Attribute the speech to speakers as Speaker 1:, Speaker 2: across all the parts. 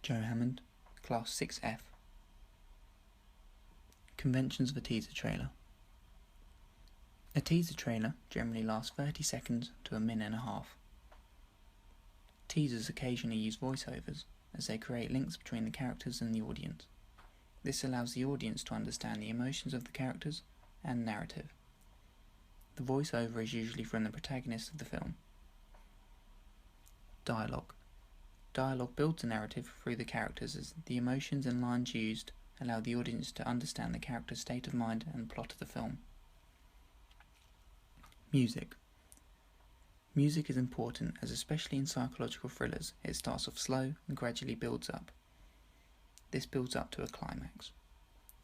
Speaker 1: Joe Hammond, Class 6F. Conventions of a teaser trailer. A teaser trailer generally lasts 30 seconds to a minute and a half. Teasers occasionally use voiceovers, as they create links between the characters and the audience. This allows the audience to understand the emotions of the characters and narrative. The voiceover is usually from the protagonist of the film. Dialogue. Dialogue builds a narrative through the characters, as the emotions and lines used allow the audience to understand the character's state of mind and plot of the film. Music. Music is important, as especially in psychological thrillers, it starts off slow and gradually builds up. This builds up to a climax.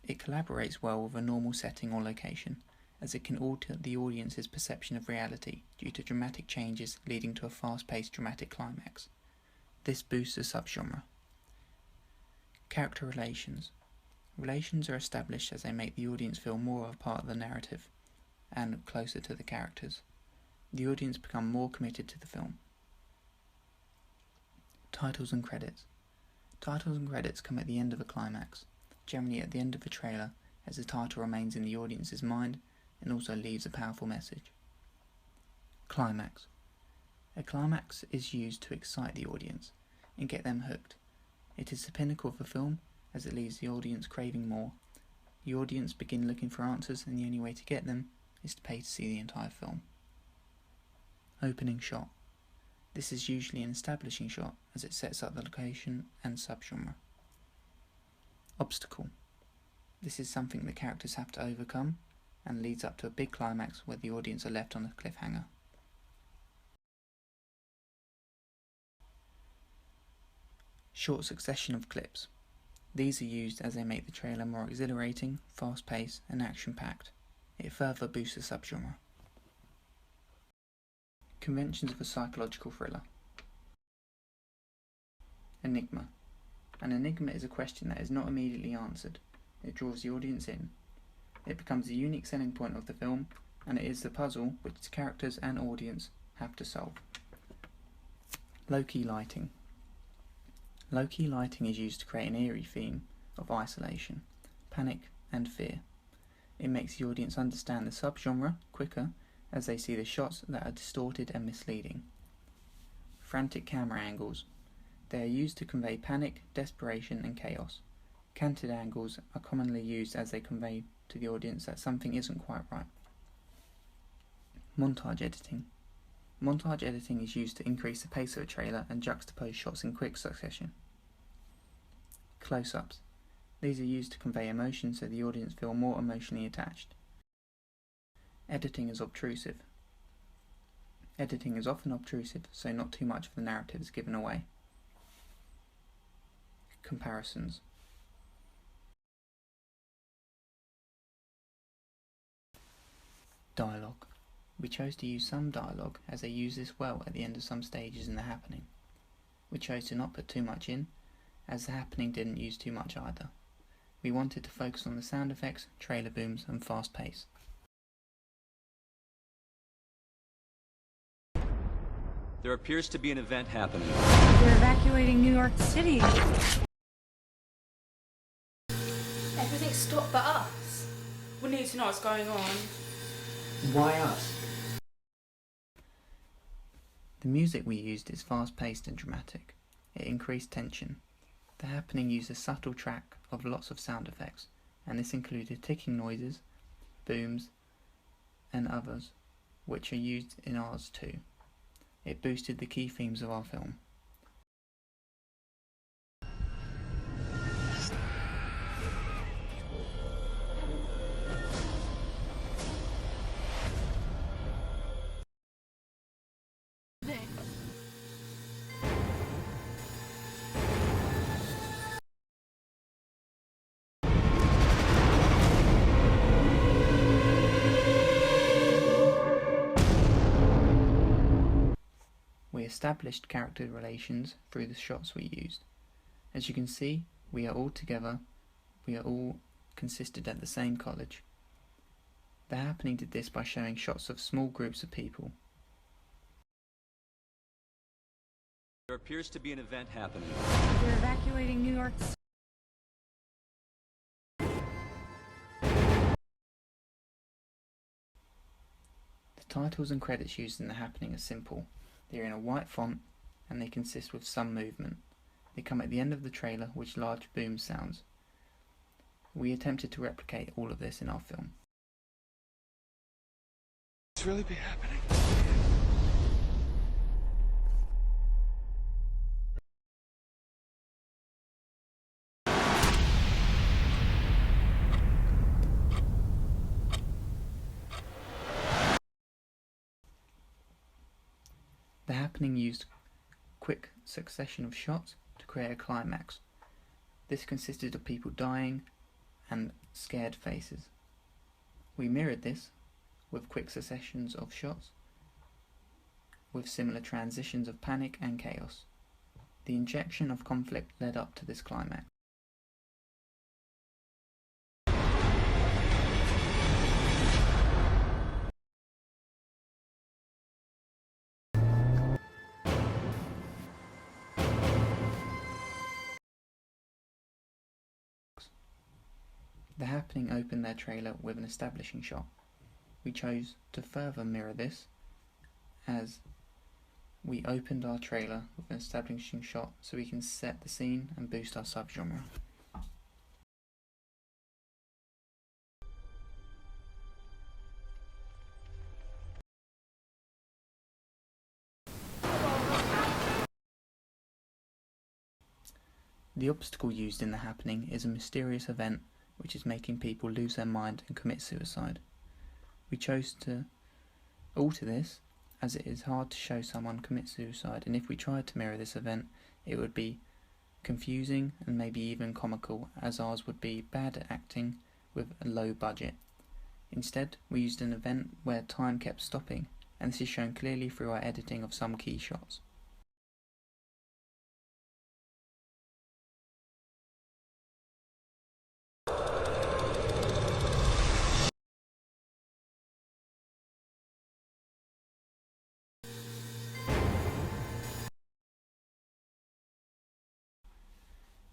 Speaker 1: It collaborates well with a normal setting or location, as it can alter the audience's perception of reality due to dramatic changes leading to a fast-paced dramatic climax. This boosts the subgenre. Character relations. Relations are established as they make the audience feel more of a part of the narrative and closer to the characters. The audience become more committed to the film. Titles and credits. Titles and credits come at the end of a climax, generally at the end of a trailer, as the title remains in the audience's mind and also leaves a powerful message. Climax. A climax is used to excite the audience and get them hooked. It is the pinnacle of the film, as it leaves the audience craving more. The audience begin looking for answers, and the only way to get them is to pay to see the entire film. Opening shot. This is usually an establishing shot, as it sets up the location and subgenre. Obstacle. This is something the characters have to overcome and leads up to a big climax where the audience are left on a cliffhanger. Short succession of clips. These are used as they make the trailer more exhilarating, fast-paced and action-packed. It further boosts the subgenre. Conventions of a psychological thriller. Enigma. An enigma is a question that is not immediately answered. It draws the audience in. It becomes a unique selling point of the film, and it is the puzzle which the characters and audience have to solve. Low-key lighting. Low-key lighting is used to create an eerie theme of isolation, panic and fear. It makes the audience understand the subgenre quicker, as they see the shots that are distorted and misleading. Frantic camera angles. They are used to convey panic, desperation and chaos. Canted angles are commonly used as they convey to the audience that something isn't quite right. Montage editing. Montage editing is used to increase the pace of a trailer and juxtapose shots in quick succession. Close-ups. These are used to convey emotion so the audience feel more emotionally attached. Editing is obtrusive. Editing is often obtrusive, so not too much of the narrative is given away. Comparisons. Dialogue. We chose to use some dialogue, as they use this well at the end of some stages in the happening. We chose to not put too much in, as the happening didn't use too much either. We wanted to focus on the sound effects, trailer booms and fast pace.
Speaker 2: There appears to be an event happening.
Speaker 3: They're evacuating New York City.
Speaker 4: Everything stopped but us. We need to know what's going on.
Speaker 1: Why us? The music we used is fast-paced and dramatic. It increased tension. The happening used a subtle track of lots of sound effects, and this included ticking noises, booms, and others, which are used in ours too. It boosted the key themes of our film. We established character relations through the shots we used. As you can see, we are all together, we are all consisted at the same college. The happening did this by showing shots of small groups of people.
Speaker 2: There appears to be an event happening.
Speaker 3: They're evacuating New York City.
Speaker 1: The titles and credits used in the happening are simple. They are in a white font and they consist with some movement. They come at the end of the trailer with large boom sounds. We attempted to replicate all of this in our film.
Speaker 5: It's really be happening.
Speaker 1: The happening used quick succession of shots to create a climax. This consisted of people dying and scared faces. We mirrored this with quick successions of shots with similar transitions of panic and chaos. The injection of conflict led up to this climax. The happening opened their trailer with an establishing shot. We chose to further mirror this as we opened our trailer with an establishing shot so we can set the scene and boost our subgenre. The obstacle used in the happening is a mysterious event which is making people lose their mind and commit suicide. We chose to alter this as it is hard to show someone commit suicide, and if we tried to mirror this event it would be confusing and maybe even comical, as ours would be bad at acting with a low budget. Instead we used an event where time kept stopping, and this is shown clearly through our editing of some key shots.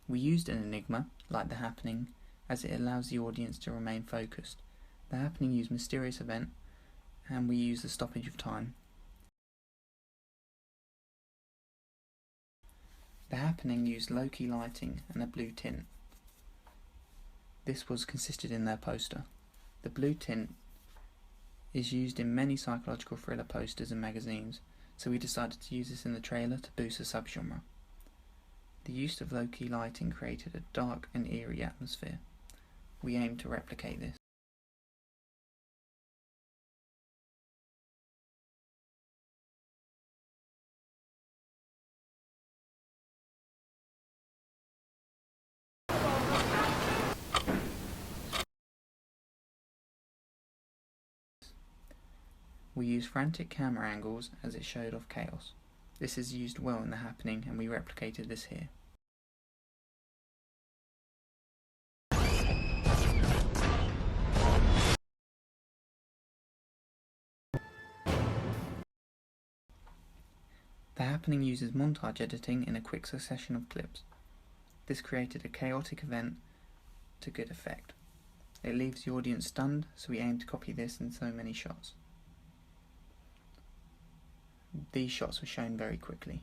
Speaker 1: We used an enigma, like the happening, as it allows the audience to remain focused. The happening used mysterious event, and we used the stoppage of time. The happening used low-key lighting and a blue tint. This was consisted in their poster. The blue tint is used in many psychological thriller posters and magazines, so we decided to use this in the trailer to boost the subgenre. The use of low-key lighting created a dark and eerie atmosphere. We aimed to replicate this. We used frantic camera angles as it showed off chaos. This is used well in the happening, and we replicated this here. The happening uses montage editing in a quick succession of clips. This created a chaotic event to good effect. It leaves the audience stunned, so we aim to copy this in so many shots. These shots were shown very quickly.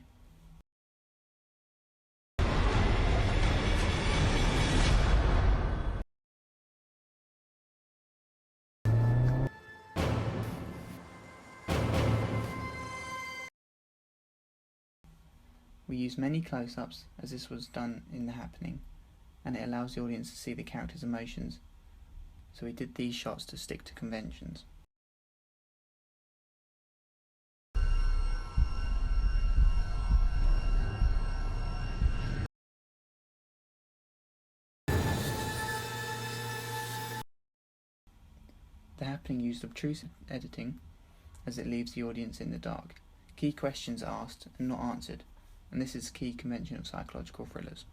Speaker 1: We use many close-ups as this was done in the happening, and it allows the audience to see the character's emotions, so we did these shots to stick to conventions. The happening used obtrusive editing as it leaves the audience in the dark. Key questions are asked and not answered, and this is a key convention of psychological thrillers.